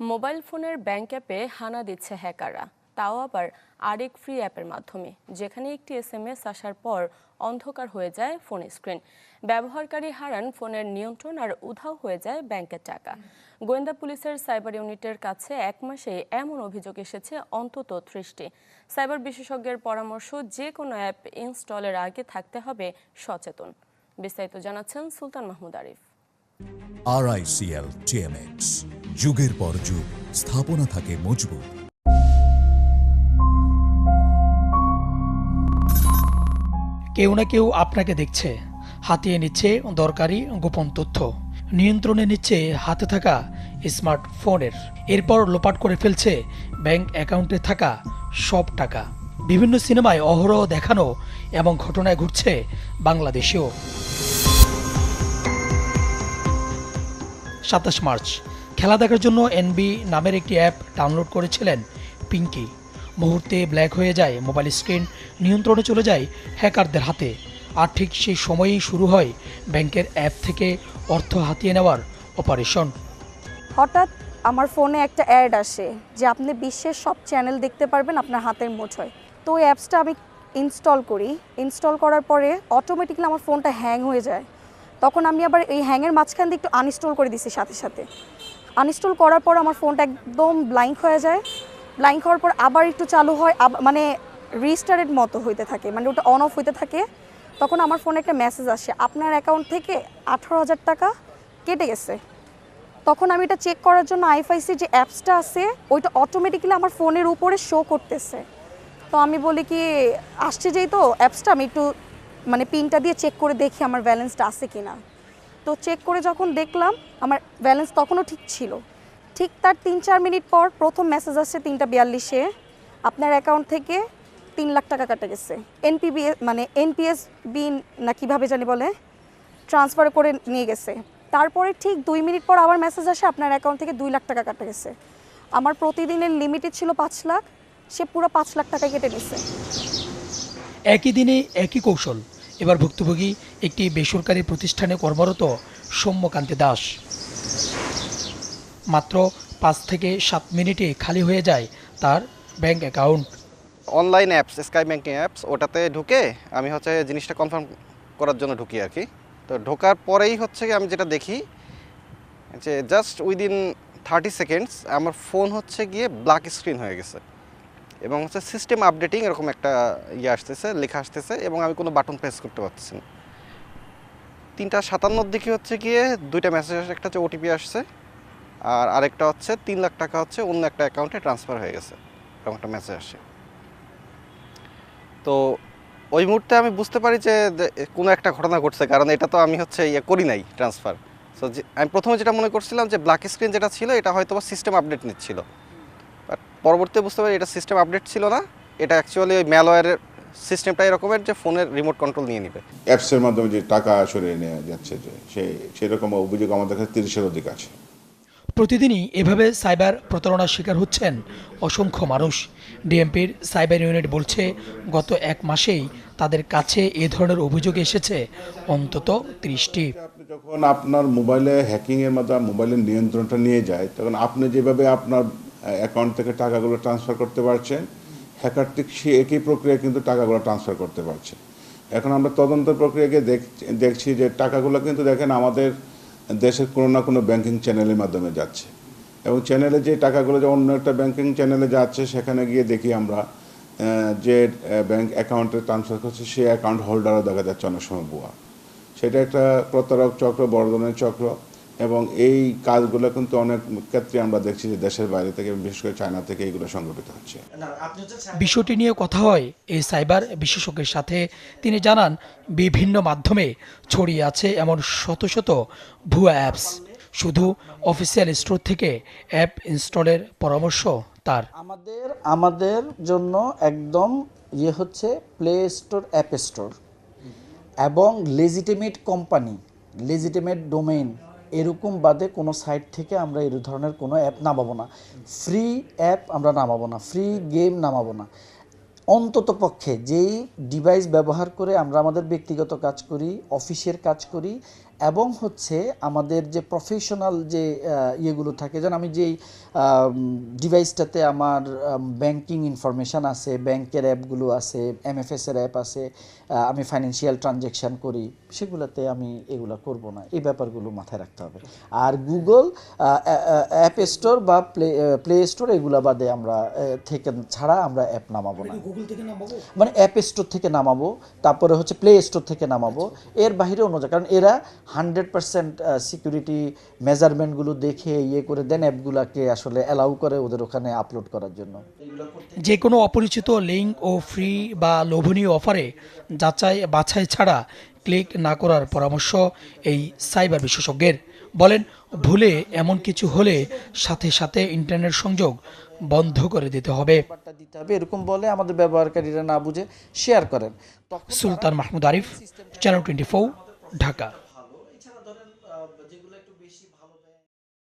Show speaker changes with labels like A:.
A: Mobile ফোনের bank অ্যাপে হানা দিচ্ছে হ্যাকাররা, তাও আবার আরেক ফ্রি অ্যাপের মাধ্যমে, যেখানে একটি এসএমএস আসার পর অন্ধকার হয়ে যায় ফোন স্ক্রিন। ব্যবহারকারী হারান ফোনের নিয়ন্ত্রণ আর উধাও হয়ে যায় ব্যাংকের টাকা। গোয়েন্দা পুলিশের সাইবার ইউনিটের কাছে এক মাসে এমন অভিযোগ এসেছে অন্তত 30টি। সাইবার বিশেষজ্ঞের পরামর্শ, যে কোনো অ্যাপ ইনস্টলের আগে থাকতে হবে সচেতন। বিস্তারিত জানাচ্ছেন সুলতান মাহমুদ আরিফ।
B: RICL TMX, যুগের পর যুগ স্থাপনা থাকে মজবুত।
C: কেউ না কেউ আপনাকে দেখছে, হাতিয়ে নিচ্ছে দরকারি গোপন তথ্য, নিয়ন্ত্রণে নিচ্ছে হাতে থাকা স্মার্টফোনের, এরপর লোপাট করে ফেলছে ব্যাংক অ্যাকাউন্টে থাকা সব টাকা। বিভিন্ন সিনেমায় অহরহ দেখানো এবং ঘটনায় ঘটছে বাংলাদেশেও। 27 মার্চ খেলা দেখার জন্য এনবি নামের একটি অ্যাপ ডাউনলোড করেছিলেন পিঙ্কি। মুহূর্তে ব্ল্যাক হয়ে যায় মোবাইল স্ক্রিন, নিয়ন্ত্রণে চলে যায় হ্যাকারদের হাতে। আর ঠিক সেই সময়েই শুরু হয় ব্যাংকের অ্যাপ থেকে অর্থ হাতিয়ে নেওয়ার অপারেশন।
D: হঠাৎ আমার ফোনে একটা অ্যাড আসে যে আপনি বিশ্বের সব চ্যানেল দেখতে পারবেন আপনার হাতের মুঠোয়। তো ওই অ্যাপসটা আমি ইনস্টল করি। ইনস্টল করার পরে অটোমেটিক্যালি আমার ফোনটা হ্যাং হয়ে যায়। তখন আমি আবার এই হ্যাংয়ের মাঝখান দিয়ে একটু আনইনস্টল করে দিছি সাথে সাথে। আনইনস্টল করার পর আমার ফোনটা একদম ব্ল্যাঙ্ক হয়ে যায়। ব্ল্যাঙ্ক হওয়ার পর আবার একটু চালু হয়, মানে রিস্টার্টেড মতো হইতে থাকে, মানে ওটা অন অফ হইতে থাকে। তখন আমার ফোনে একটা মেসেজ আসে, আপনার অ্যাকাউন্ট থেকে 18,000 টাকা কেটে গেছে। তখন আমি এটা চেক করার জন্য আইএফআইসি যে অ্যাপসটা আছে ওইটা অটোমেটিক্যালি আমার ফোনের উপরে শো করতেছে। তো আমি বলি কি আসছে যেই তো অ্যাপসটা, আমি একটু মানে পিনটা দিয়ে চেক করে দেখি আমার ব্যালেন্সটা আছে কিনা। তো চেক করে যখন দেখলাম আমার ব্যালেন্স তখনও ঠিক ছিল। ঠিক তার 3-4 মিনিট পর প্রথম মেসেজ আসছে 3:42-এ, আপনার অ্যাকাউন্ট থেকে 3 লাখ টাকা কাটা গেছে। এনপিএস বিন না কিভাবে জানি বলে, ট্রান্সফার করে নিয়ে গেছে। তারপরে ঠিক 2 মিনিট পর আবার মেসেজ আসে, আপনার অ্যাকাউন্ট থেকে 2 লাখ টাকা কাটা গেছে। আমার প্রতিদিনের লিমিটেড ছিল 5 লাখ, সে পুরো 5 লাখ টাকা কেটে নিছে।
C: একই দিনে একই কৌশল। এবার ভুক্তভোগী একটি বেসরকারি প্রতিষ্ঠানে কর্মরত সৌম্যকান্তি দাস। মাত্র 5 থেকে 7 মিনিটে খালি হয়ে যায় তার bank account.
E: Online apps, sky banking apps, ওটাতে ঢুকে আমি জিনিসটা কনফার্ম করার জন্য ঢুকি আর কি। তো ঢোকার পরেই আমি যেটা দেখি যে জাস্ট উইদিন 30 সেকেন্ডস আমার ফোন গিয়ে ব্ল্যাক স্ক্রিন হয়ে গেছে এবং সিস্টেম আপডেটিং এরকম একটা আসতেছে, লেখা আসতেছে এবং আমি কোনো বাটন প্রেস করতে পারছি না। 3:57 দিকে গিয়ে 2টা মেসেজ আসে, একটা ওটিপি আসছে আর আরেকটা 3 লাখ টাকা অন্য একটা অ্যাকাউন্টে ট্রান্সফার হয়ে গেছে, এরকম একটা মেসেজ আসে। তো ওই মুহূর্তে আমি বুঝতে পারি যে কোনো একটা ঘটনা ঘটছে, কারণ এটা তো আমি করি নাই ট্রান্সফার। সো আমি প্রথমে যেটা মনে করছিলাম যে ব্ল্যাক স্ক্রিন যেটা ছিল এটা হয়তো সিস্টেম আপডেট নিচ্ছিল, বাট পরবর্তীতে বুঝতে পারি এটা সিস্টেম আপডেট ছিল না, এটা অ্যাকচুয়ালি ওই ম্যালওয়্যারের সিস্টেমটা এরকমের যে ফোনের রিমোট কন্ট্রোল নিয়ে নিবে।
F: অ্যাপসের মাধ্যমে যে টাকা সরিয়ে নেওয়া যাচ্ছে, যে সেরকম অভিযোগ আমাদের কাছে 30-এর অধিক আছে।
C: প্রতিদিনই এভাবে সাইবার প্রতারণার শিকার হচ্ছেন অসংখ্য মানুষ। ডিএমপির সাইবার ইউনিট বলছে, গত 1 মাসেই তাদের কাছে এ ধরনের অভিযোগ এসেছে অন্তত 30টি।
F: আপনি যখন আপনার মোবাইলে হ্যাকিংয়ের মাধ্যমে মোবাইলের নিয়ন্ত্রণটা নিয়ে যায়, তখন আপনি যেভাবে আপনার অ্যাকাউন্ট থেকে টাকাগুলো ট্রান্সফার করতে পারছেন, হ্যাকার ঠিক সেই একই প্রক্রিয়া কিন্তু টাকাগুলো ট্রান্সফার করতে পারছে। এখন আমরা তদন্ত প্রক্রিয়াকে দেখছি যে টাকাগুলো কিন্তু দেখেন আমাদের দেশের কোনো না কোনো ব্যাংকিং চ্যানেলের মাধ্যমে যাচ্ছে এবং চ্যানেলে যে টাকাগুলো যে অন্য একটা ব্যাংকিং চ্যানেলে যাচ্ছে, সেখানে গিয়ে দেখি আমরা যে ব্যাংক অ্যাকাউন্টে ট্রান্সফার করছে সেই অ্যাকাউন্ট হোল্ডারও দেখা যাচ্ছে অনেক সময় ভুয়া। সেটা একটা প্রতারক চক্র, বড় ধরনের চক্র, এবং এই কাজগুলো কিন্তু অনেক ক্ষেত্রে আমরা দেখছি যে দেশের বাইরে থেকে, বিশেষ করে চায়না থেকে এইগুলো সংগঠিত হচ্ছে।
C: বিষয়টি নিয়ে কথা হয় এই সাইবার বিশেষজ্ঞের সাথে। তিনি জানান, বিভিন্ন মাধ্যমে ছড়িয়ে আছে এমন শত শত ভুয়া অ্যাপস। শুধু অফিসিয়াল স্টোর থেকে অ্যাপ ইনস্টলের পরামর্শ তার।
G: আমাদের জন্য একদম প্লে স্টোর, অ্যাপ স্টোর এবং লেজিটিমেট কোম্পানি, লেজিটিমেট ডোমেইন এরকম বাদে কোনো সাইট থেকে আমরা এই ধরনের কোনো অ্যাপ নামাবো না। ফ্রি অ্যাপ আমরা নামাবো না, ফ্রি গেম নামাবো না। অন্তত পক্ষে যেই ডিভাইস ব্যবহার করে আমরা আমাদের ব্যক্তিগত কাজ করি, অফিসের কাজ করি, এবং হচ্ছে আমাদের যে প্রফেশনাল যে ইয়েগুলো থাকে, যেন আমি যেই ডিভাইসটাতে আমার ব্যাংকিং ইনফরমেশান আছে, ব্যাংকের অ্যাপগুলো আছে, MFS এর অ্যাপ আছে, আমি ফাইন্যান্সিয়াল ট্রানজ্যাকশান করি, সেগুলোতে আমি এগুলো করব না। এই ব্যাপারগুলো মাথায় রাখতে হবে। আর গুগল অ্যাপ স্টোর বা প্লে স্টোর এগুলো বাদে আমরা থেকে ছাড়া আমরা অ্যাপ নামাবো না।
C: গুগল থেকে নামাবো,
G: মানে অ্যাপ স্টোর থেকে নামাবো, তারপরে হচ্ছে প্লে স্টোর থেকে নামাবো, এর বাইরে অন্য জায়গা, কারণ এরা 100% সিকিউরিটি মেজারমেন্টগুলো দেখে ইয়ে করে দেন অ্যাপগুলোকে আসলে অ্যালাউ করে ওদের ওখানে আপলোড করার জন্য।
C: যে কোনো অপরিচিত লিঙ্ক ও ফ্রি বা লোভনীয় অফারে যাচাই বাছাই ছাড়া ক্লিক না করার পরামর্শ এই সাইবার বিশেষজ্ঞের। বলেন, ভুলে এমন কিছু হলে সাথে সাথে ইন্টারনেট সংযোগ বন্ধ করে দিতে হবে।
G: দিতে হবে এরকম বলে আমাদের ব্যবহারকারীরা না বুঝে শেয়ার করেন।
C: সুলতান মাহমুদ আরিফ, চ্যানেল 24, ঢাকা।